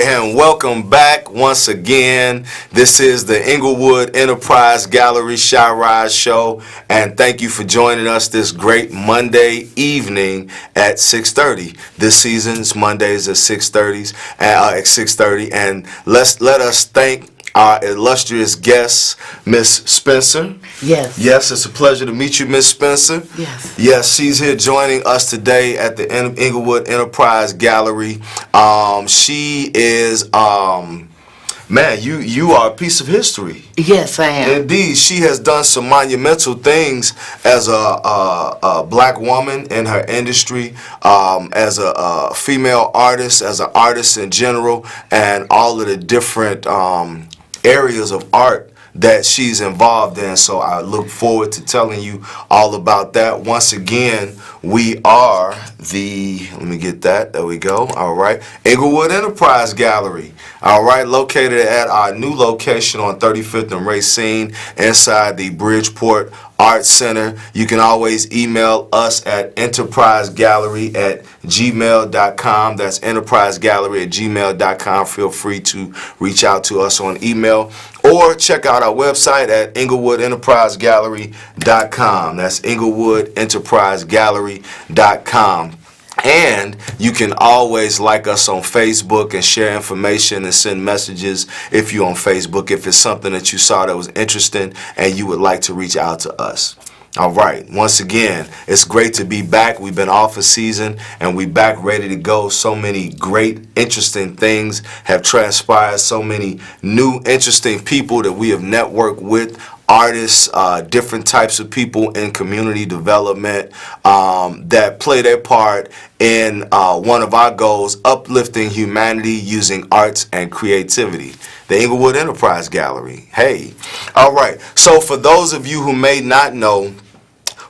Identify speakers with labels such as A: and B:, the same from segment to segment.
A: and welcome back once again. This is the Englewood Enterprise Gallery Sheroes show, and thank you for joining us this great Monday evening at 6:30. This season's Mondays at 6:30, and let us thank our illustrious guest, Miss Spencer.
B: Yes.
A: Yes, it's a pleasure to meet you, Miss Spencer.
B: Yes.
A: Yes, she's here joining us today at the Englewood Enterprise Gallery. She is, man, you are a piece of history.
B: Yes, I am.
A: Indeed, she has done some monumental things as a black woman in her industry, as a female artist, as an artist in general, and all of the different areas of art that she's involved in. So I look forward to telling you all about that. Once again, we are let me get that, there we go, all right, Englewood Enterprise Gallery, all right, located at our new location on 35th and Racine inside the Bridgeport Art Center. You can always email us at enterprisegallery@gmail.com. That's enterprisegallery@gmail.com. Feel free to reach out to us on email or check out our website at englewoodenterprisegallery.com. That's englewoodenterprisegallery.com. And you can always like us on Facebook and share information and send messages if you're on Facebook, if it's something that you saw that was interesting and you would like to reach out to us. All right, once again, it's great to be back. We've been off a season and we back ready to go. So many great, interesting things have transpired. So many new, interesting people that we have networked with. Artists, different types of people in community development that play their part in one of our goals, uplifting humanity using arts and creativity. The Englewood Enterprise Gallery. Hey, all right. So for those of you who may not know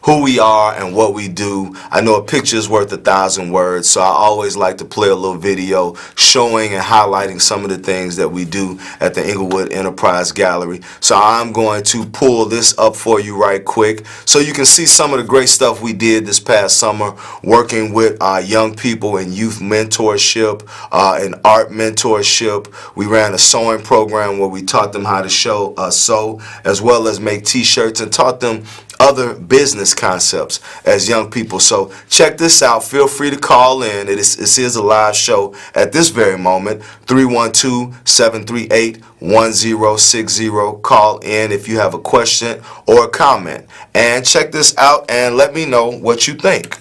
A: who we are and what we do, I know a picture is worth 1,000 words, so I always like to play a little video showing and highlighting some of the things that we do at the Englewood Enterprise Gallery. So I'm going to pull this up for you right quick so you can see some of the great stuff we did this past summer, working with young people in youth mentorship and art mentorship. We ran a sewing program where we taught them how to sew, as well as make t-shirts, and taught them other business concepts as young people. So check this out. Feel free to call in. This is a live show at this very moment. 312-738-1060. Call in if you have a question or a comment. And check this out and let me know what you think.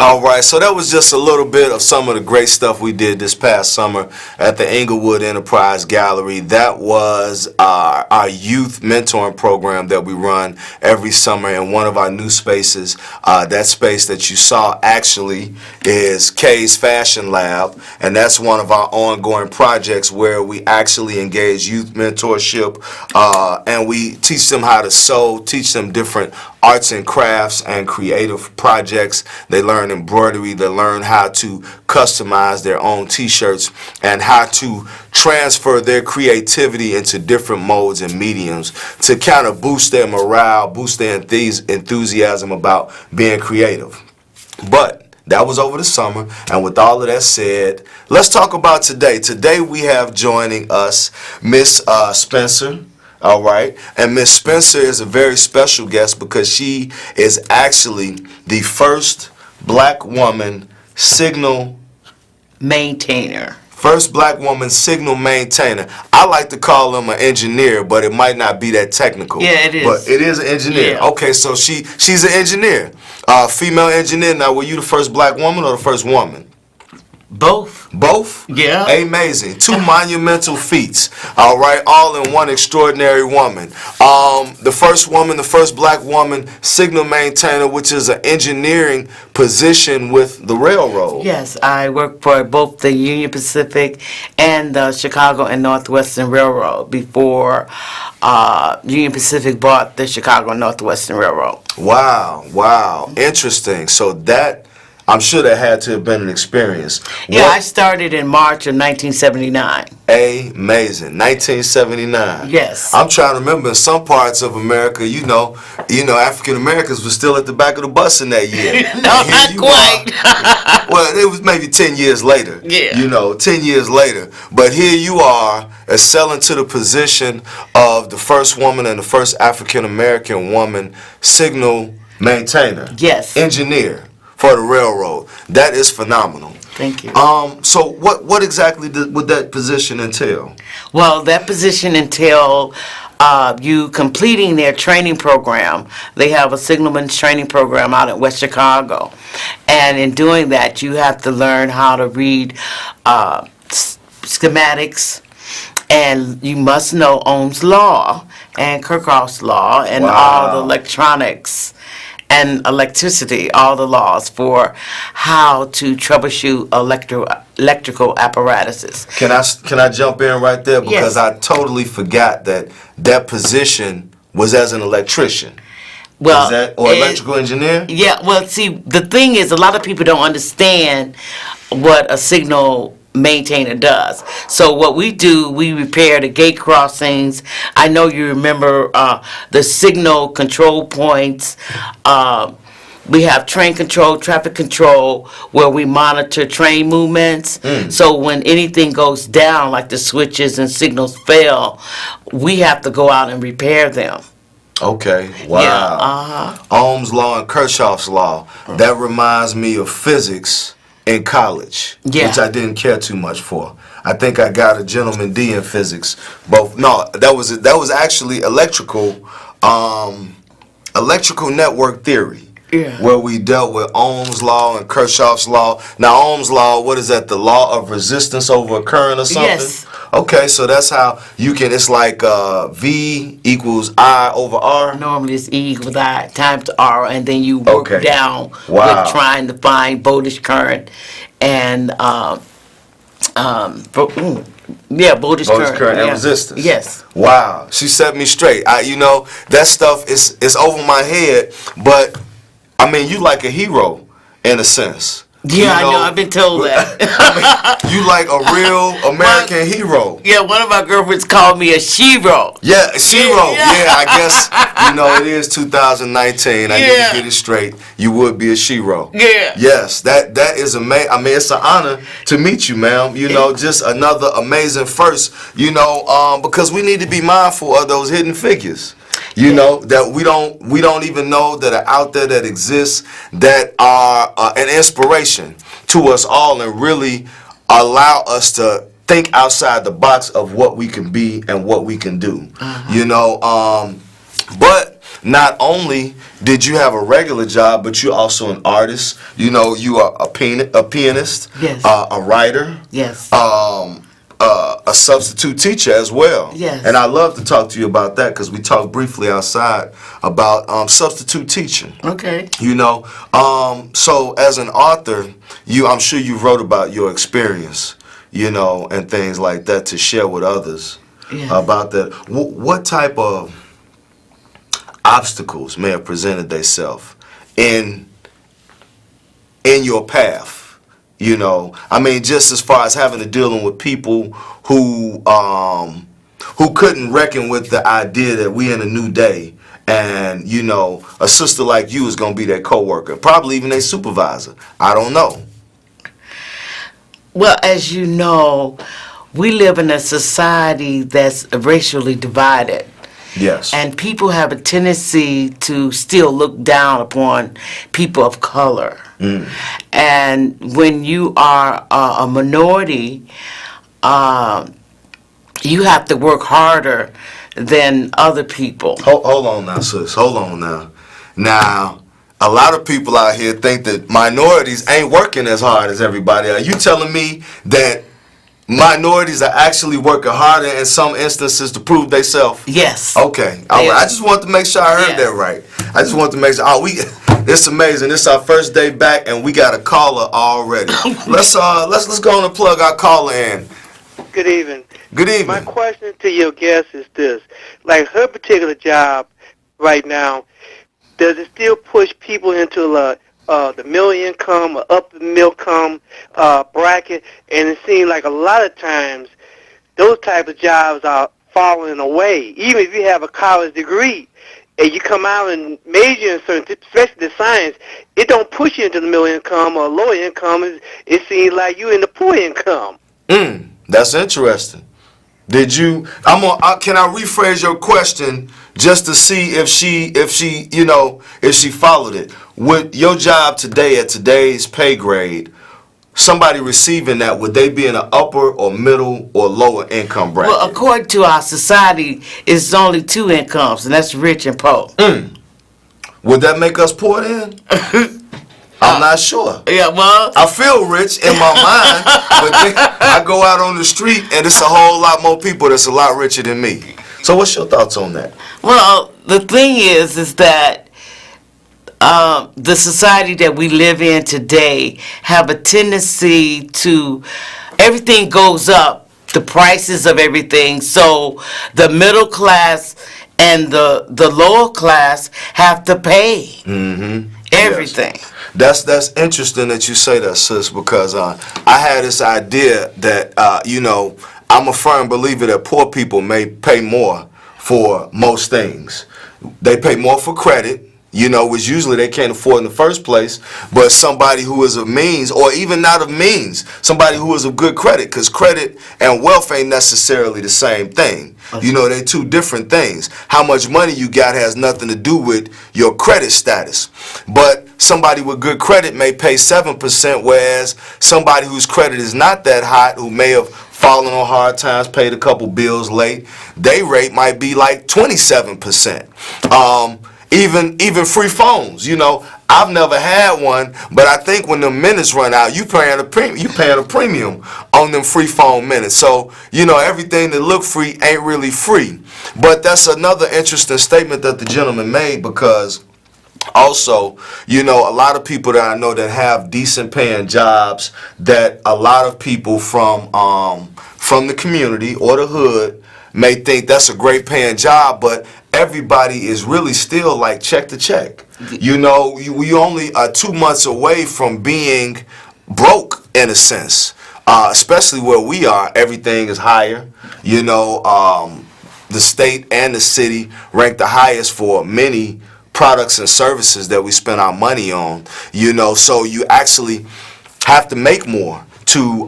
A: All right, so that was just a little bit of some of the great stuff we did this past summer at the Englewood Enterprise Gallery. That was our youth mentoring program that we run every summer in one of our new spaces. That space that you saw actually is Kay's Fashion Lab, and that's one of our ongoing projects where we actually engage youth mentorship, and we teach them how to sew, teach them different arts and crafts and creative projects. They learn embroidery, they learn how to customize their own t-shirts and how to transfer their creativity into different modes and mediums to kind of boost their morale, boost their enthusiasm about being creative. But that was over the summer, and with all of that said, let's talk about today. Today we have joining us Miss Spencer. All right, and Miss Spencer is a very special guest because she is actually the first black woman signal
B: Maintainer.
A: First black woman signal maintainer. I like to call him an engineer, but it might not be that technical.
B: Yeah, it is.
A: But it is an engineer.
B: Yeah.
A: Okay, so she's an engineer, female engineer. Now, were you the first black woman or the first woman?
B: Both.
A: Both?
B: Yeah.
A: Amazing. Two monumental feats. All right, all in one extraordinary woman. The first black woman signal maintainer, which is an engineering position with the railroad.
B: Yes, I worked for both the Union Pacific and the Chicago and Northwestern Railroad before Union Pacific bought the Chicago and Northwestern Railroad.
A: Wow. Interesting. So that, I'm sure that had to have been an experience.
B: Yeah, I started in March of 1979.
A: Amazing. 1979.
B: Yes.
A: I'm trying to remember in some parts of America, you know, African Americans were still at the back of the bus in that year.
B: No, not quite.
A: Well, it was maybe 10 years later.
B: Yeah.
A: 10 years later. But here you are, excelling to the position of the first woman and the first African American woman signal maintainer.
B: Yes.
A: Engineer for the railroad. That is phenomenal.
B: Thank you.
A: So what exactly would that position entail?
B: Well, that position entailed you completing their training program. They have a signalman's training program out in West Chicago. And in doing that, you have to learn how to read schematics, and you must know Ohm's law and Kirchhoff's law and all the electronics and electricity, all the laws for how to troubleshoot electrical apparatuses.
A: Can I jump in right there, because
B: Yes.
A: I totally forgot that position was as an electrician.
B: Well,
A: Is that, or electrical engineer?
B: Yeah, well, see, the thing is, a lot of people don't understand what a signal maintainer does. So what we do, we repair the gate crossings. I know you remember the signal control points. We have train control, traffic control, where we monitor train movements. So when anything goes down, like the switches and signals fail, we have to go out and repair them.
A: Okay, wow.
B: Yeah,
A: Ohm's law and Kirchhoff's law. That reminds me of physics in college,
B: Yeah.
A: which I didn't care too much for. I think I got a gentleman D in physics. That was actually electrical network theory.
B: Yeah.
A: Where we dealt with Ohm's law and Kirchhoff's law. Now, Ohm's law, what is that? The law of resistance over a current or something?
B: Yes.
A: Okay, so that's how you can, it's like V equals I over R.
B: Normally it's E equals I times R, and then you work
A: Okay.
B: down
A: Wow.
B: with trying to find voltage current and voltage current
A: and
B: yeah.
A: resistance.
B: Yes.
A: Wow, she set me straight. That stuff is over my head, but I mean, you like a hero in a sense.
B: Yeah, I know. I've been told that.
A: You like a real American hero.
B: Yeah, one of my girlfriends called me a Shero.
A: Yeah, Shero.
B: Yeah.
A: Yeah, I guess it is 2019. I need to get it straight. You would be a Shero.
B: Yeah.
A: Yes, that is amazing. I mean, it's an honor to meet you, ma'am. Just another amazing first. Because we need to be mindful of those hidden figures. That we don't even know that are out there, that exist, that are an inspiration to us all, and really allow us to think outside the box of what we can be and what we can do. But not only did you have a regular job, but you're also an artist. You are a pianist,
B: Yes.
A: A writer,
B: Yes.
A: a substitute teacher as well.
B: Yes.
A: And I love to talk to you about that, because we talked briefly outside about substitute teaching.
B: Okay.
A: So as an author, I'm sure you wrote about your experience, and things like that to share with others about that. What type of obstacles may have presented themselves in your path? Just as far as having to dealing with people who couldn't reckon with the idea that we in a new day, and a sister like you is gonna be their coworker, probably even their supervisor. I don't know.
B: Well, as you know, we live in a society that's racially divided.
A: Yes.
B: And people have a tendency to still look down upon people of color. And when you are a minority, you have to work harder than other people.
A: Hold on now, sis. Hold on now. Now, a lot of people out here think that minorities ain't working as hard as everybody. Are you telling me that minorities are actually working harder in some instances to prove themselves?
B: Yes.
A: Okay. All right. I just want to make sure I heard that right. I just want to make sure. Oh, it's amazing. This is our first day back, and we got a caller already. Let's go on and plug our caller in.
C: Good evening.
A: Good evening.
C: My question to your guest is this: like her particular job right now, does it still push people into the middle income or upper middle income bracket? And it seems like a lot of times those type of jobs are falling away. Even if you have a college degree and you come out and major in certain, especially the science, it don't push you into the middle income or lower income. It seems like you in the poor income.
A: That's interesting. Did you? Can I rephrase your question just to see if she followed it? Would your job today at today's pay grade, somebody receiving that, would they be in an upper or middle or lower income bracket?
B: Well, according to our society, it's only two incomes, and that's rich and poor.
A: Would that make us poor then? I'm not sure.
B: Yeah, well,
A: I feel rich in my mind, but then I go out on the street and it's a whole lot more people that's a lot richer than me. So what's your thoughts on that?
B: well, the thing is that the society that we live in today have a tendency to, everything goes up, the prices of everything, so the middle class and the lower class have to pay everything.
A: Yes. That's interesting that you say that, sis, because I had this idea that, I'm a firm believer that poor people may pay more for most things. They pay more for credit, which usually they can't afford in the first place, but somebody who is of means, or even not of means, somebody who is of good credit, because credit and wealth ain't necessarily the same thing. They're two different things. How much money you got has nothing to do with your credit status. But somebody with good credit may pay 7%, whereas somebody whose credit is not that hot, who may have fallen on hard times, paid a couple bills late, their rate might be like 27%. Even free phones, I've never had one, but I think when the minutes run out, you paying a premium on them free phone minutes. So, everything that look free ain't really free. But that's another interesting statement that the gentleman made, because also, a lot of people that I know that have decent paying jobs, that a lot of people from the community or the hood may think that's a great paying job, but everybody is really still like check to check. We only are 2 months away from being broke in a sense, especially where we are. Everything is higher. The state and the city rank the highest for many products and services that we spend our money on. So you actually have to make more to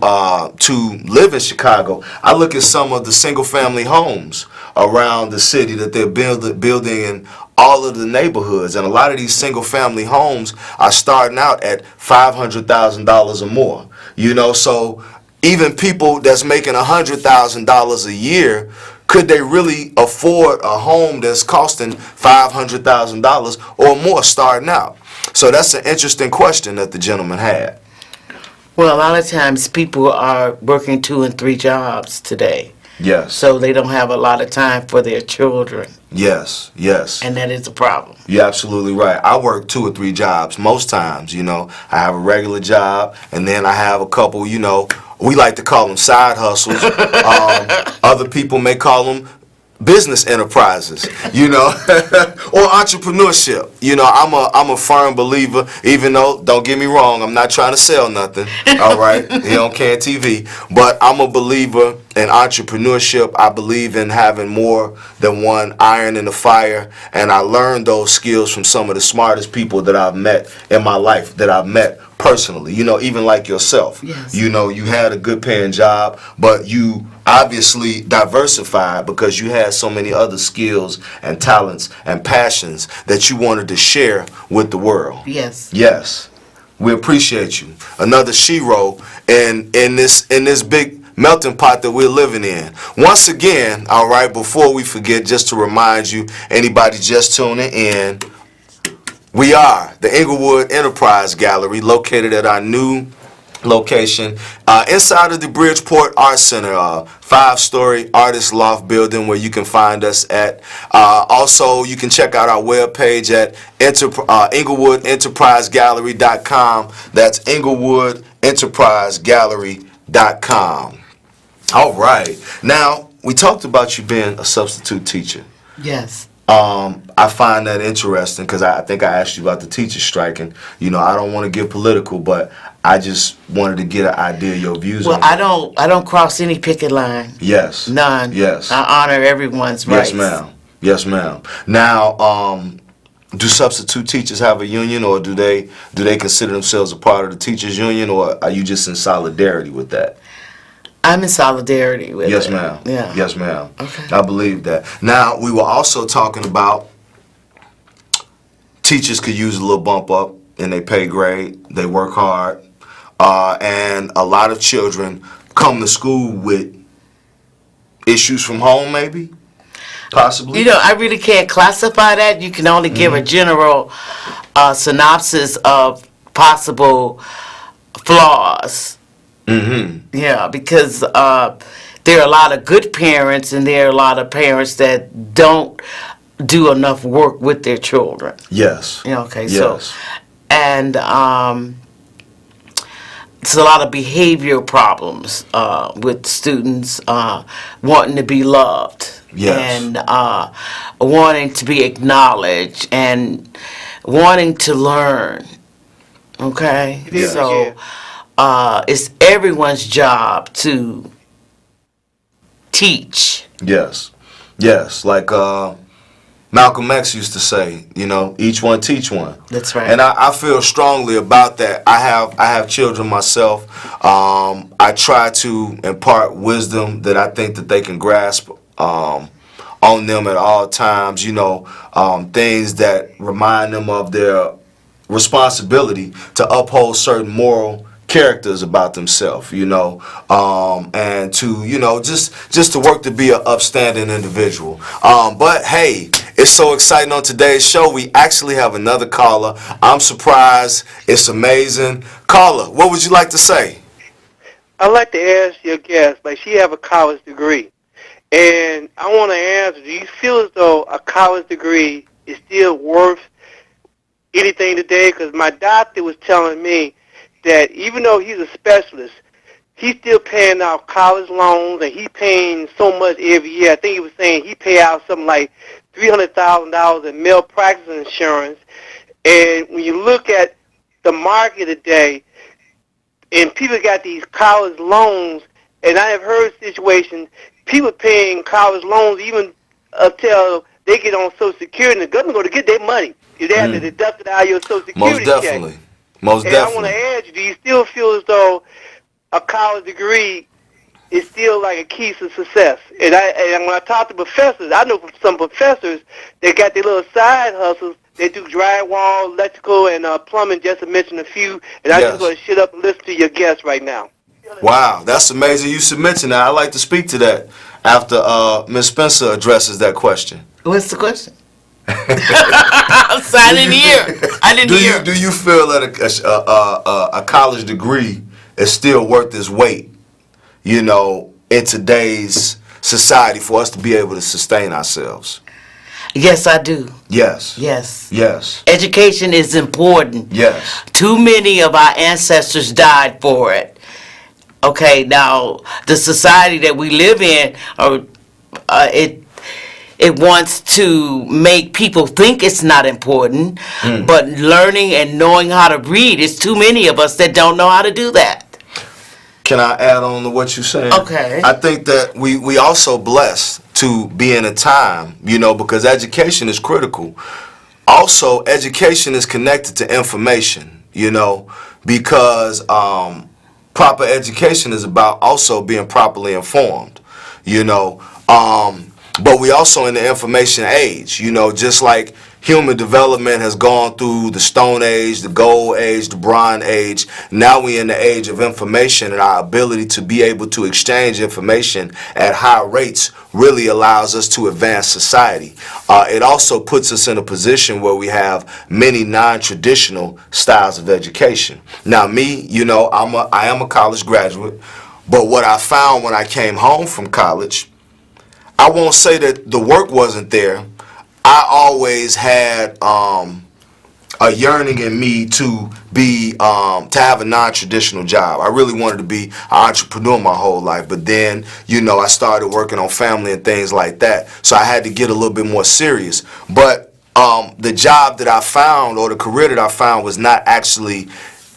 A: live in Chicago. I look at some of the single family homes around the city that they're building in all of the neighborhoods, and a lot of these single family homes are starting out at $500,000 or more. So even people that's making $100,000 a year, could they really afford a home that's costing $500,000 or more starting out? So that's an interesting question that the gentleman had.
B: Well, a lot of times people are working 2 and 3 jobs today.
A: Yes.
B: So they don't have a lot of time for their children.
A: Yes.
B: And that is a problem.
A: You're absolutely right. I work 2 or 3 jobs most times. I have a regular job, and then I have a couple, we like to call them side hustles. Other people may call them business enterprises, or entrepreneurship. I'm a firm believer, even though, don't get me wrong, I'm not trying to sell nothing, all right, here on Can TV, but I'm a believer in entrepreneurship. I believe in having more than one iron in the fire, and I learned those skills from some of the smartest people that I've met in my life, that I've met personally, even like yourself.
B: Yes.
A: You had a good paying job, but you obviously diversified because you had so many other skills and talents and passions that you wanted to share with the world.
B: Yes.
A: We appreciate you. Another Shero in this big melting pot that we're living in. Once again, all right, before we forget, just to remind you, anybody just tuning in, We are the Englewood Enterprise Gallery, located at our new location inside of the Bridgeport Arts Center, 5-story artist loft building where you can find us at. Also, you can check out our webpage at EnglewoodEnterpriseGallery.com. That's EnglewoodEnterpriseGallery.com. All right. Now, we talked about you being a substitute teacher.
B: Yes.
A: I find that interesting because I think I asked you about the teachers striking. You know, I don't want to get political, but I just wanted to get an idea of your views on
B: Well,
A: that.
B: I don't cross any picket line.
A: Yes.
B: None.
A: Yes.
B: I honor everyone's rights.
A: Yes, ma'am. Yes, ma'am. Now, do substitute teachers have a union, or do they consider themselves a part of the teachers union, or are you just in solidarity with that?
B: I'm in solidarity with
A: Yes,
B: it.
A: ma'am.
B: Yeah.
A: Yes, ma'am.
B: Okay.
A: I believe that. Now, we were also talking about teachers could use a little bump up in their pay grade. They work hard. And a lot of children come to school with issues from home, maybe? Possibly?
B: You know, I really can't classify that. You can only give a general synopsis of possible flaws.
A: Mm-hmm.
B: Yeah, because there are a lot of good parents and there are a lot of parents that don't do enough work with their children.
A: Yes.
B: Yeah, okay,
A: Yes.
B: so, and it's a lot of behavioral problems with students wanting to be loved.
A: Yes.
B: And wanting to be acknowledged and wanting to learn. Okay?
C: It is,
B: So,
C: yeah.
B: it's everyone's job to teach.
A: Yes. Yes. Like Malcolm X used to say, you know, each one teach one.
B: That's right.
A: And I feel strongly about that. I have children myself. I try to impart wisdom that I think that they can grasp on them at all times. You know, things that remind them of their responsibility to uphold certain moral characters about themselves, you know, and to, you know, just to work to be an upstanding individual. But hey, it's so exciting on today's show. We actually have another caller. I'm surprised. It's amazing. Caller, what would you like to say?
C: I'd like to ask your guest, like, she have a college degree, and I want to ask, do you feel as though a college degree is still worth anything today? Because my doctor was telling me that even though he's a specialist, he's still paying out college loans, and he's paying so much every year. I think he was saying he pay out something like $300,000 in malpractice insurance. And when you look at the market today, and people got these college loans, and I have heard situations, people paying college loans even until they get on Social Security, and the government going to get their money. They have to deduct it out of your Social Security
A: Most definitely.
C: check.
A: Most
C: And I want
A: definitely.
C: to ask you, do you still feel as though a college degree is still like a key to success? And when I talk to professors, I know from some professors, they got their little side hustles. They do drywall, electrical, and plumbing, just to mention a few. And I
A: Yes.
C: just want to shut up and listen to your guest right now.
A: Wow, that's amazing. You should mention that. I'd like to speak to that after Ms. Spencer addresses that question.
B: What's the question? I'm sorry, I didn't hear. I didn't hear.
A: Do you feel that a college degree is still worth its weight, you know, in today's society for us to be able to sustain ourselves?
B: Yes, I do.
A: Yes.
B: Yes.
A: Yes.
B: Education is important.
A: Yes.
B: Too many of our ancestors died for it. Okay, now the society that we live in, it wants to make people think it's not important, but learning and knowing how to read, it's too many of us that don't know how to do that.
A: Can I add on to what you're saying?
B: Okay.
A: I think that we also blessed to be in a time, you know, because education is critical. Also, education is connected to information, you know, because proper education is about also being properly informed, you know. But we also in the information age, you know, just like human development has gone through the Stone Age, the Gold Age, the Bronze Age. Now we're in the age of information, and our ability to be able to exchange information at high rates really allows us to advance society. It also puts us in a position where we have many non-traditional styles of education. Now me, I am a college graduate, but what I found when I came home from college, I won't say that the work wasn't there. I always had a yearning in me to be to have a non-traditional job. I really wanted to be an entrepreneur my whole life, but then I started working on family and things like that, so I had to get a little bit more serious. But the job that I found, or the career that I found, was not actually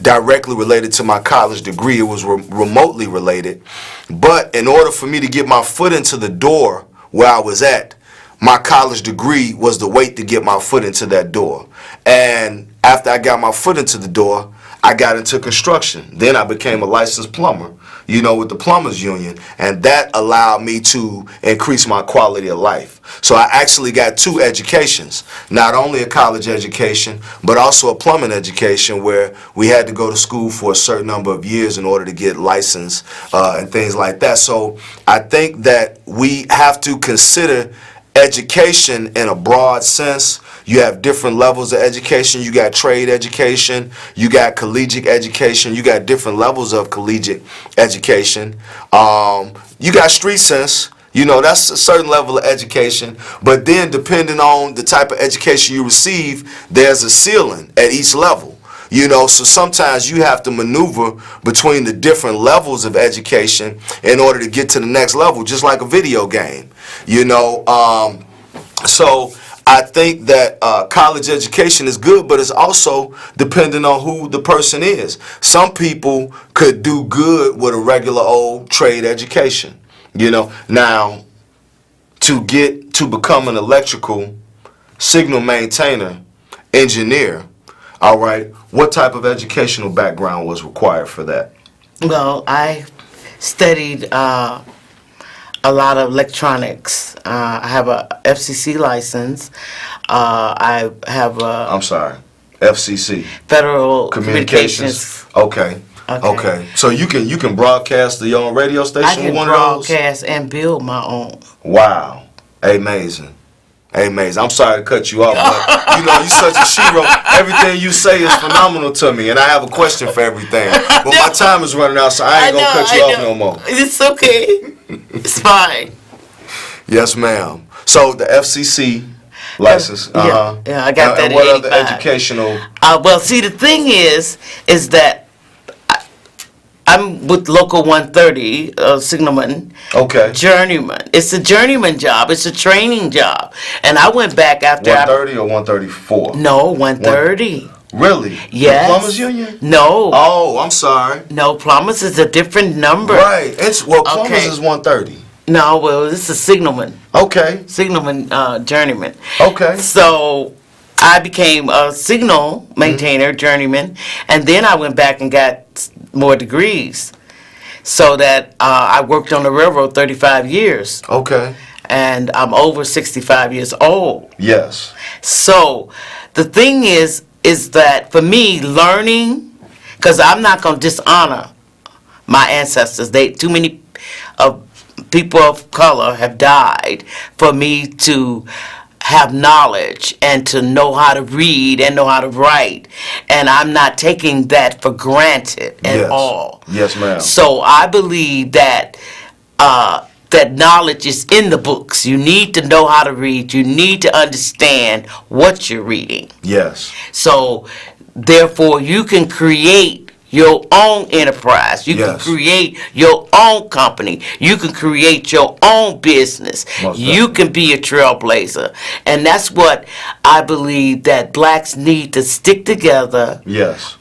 A: directly related to my college degree. It was remotely related. But in order for me to get my foot into the door where I was at, my college degree was the weight to get my foot into that door. And after I got my foot into the door, I got into construction. Then I became a licensed plumber, with the plumbers union, and that allowed me to increase my quality of life. So I actually got 2 educations, not only a college education, but also a plumbing education, where we had to go to school for a certain number of years in order to get licensed and things like that. So I think that we have to consider education in a broad sense. You have different levels of education. You got trade education, you got collegiate education, you got different levels of collegiate education. You got street sense, that's a certain level of education. But then depending on the type of education you receive, there's a ceiling at each level. So sometimes you have to maneuver between the different levels of education in order to get to the next level, just like a video game. So I think that college education is good, but it's also depending on who the person is. Some people could do good with a regular old trade education. Now, to become an electrical signal maintainer, engineer, all right, what type of educational background was required for that?
B: Well, I studied a lot of electronics. I have a FCC license. I have a...
A: I'm sorry, FCC.
B: Federal Communications.
A: Okay. So you can broadcast your own radio station
B: I can
A: with one of those?
B: broadcast and build my own.
A: Wow. Amazing. I'm sorry to cut you off, but you're such a shero. Everything you say is phenomenal to me, and I have a question for everything. But my time is running out, so I ain't gonna cut you off no more.
B: It's okay. It's fine.
A: Yes, ma'am. So the FCC license.
B: Yeah, I got that.
A: And what other educational?
B: Well, see, the thing is that I'm with Local 130, Signalman.
A: Okay.
B: Journeyman. It's a journeyman job. It's a training job. And I went back after
A: 130 or 134?
B: No, 130.
A: Really?
B: Yes.
A: The plumbers union?
B: No.
A: Oh, I'm sorry.
B: No, plumbers is a different number.
A: Right. Plumbers is 130.
B: No, well, this is Signalman.
A: Okay.
B: Signalman journeyman.
A: Okay.
B: So I became a signal maintainer, journeyman, and then I went back and got more degrees, so that I worked on the railroad 35 years.
A: Okay.
B: And I'm over 65 years old.
A: Yes.
B: So the thing is that for me, learning, because I'm not going to dishonor my ancestors. Too many people of color have died for me to have knowledge and to know how to read and know how to write, and I'm not taking that for granted at all.
A: Yes, ma'am.
B: So I believe that that knowledge is in the books. You need to know how to read. You need to understand what you're reading.
A: Yes.
B: So therefore, you can create your own enterprise. You can
A: Yes.
B: create your own company. You can create your own business.
A: Most
B: You can be a trailblazer. And that's what I believe that blacks need to stick together
A: Yes.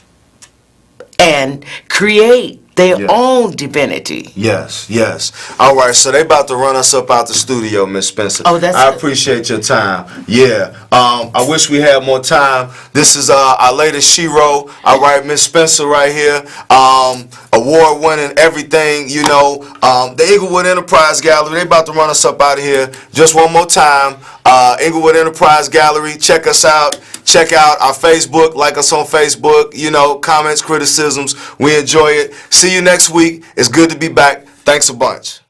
B: and create their
A: Yeah.
B: own divinity.
A: Yes, yes. All right, so they about to run us up out the studio, Miss Spencer.
B: Oh, that's
A: I
B: it.
A: appreciate your time. Yeah. I wish we had more time. This is our latest Shero. All right, Miss Spencer right here. Award-winning everything, the Englewood Enterprise Gallery. They about to run us up out of here. Just one more time. Englewood Enterprise Gallery. Check us out. Check out our Facebook. Like us on Facebook. You know, comments, criticisms. We enjoy it. See you next week. It's good to be back. Thanks a bunch.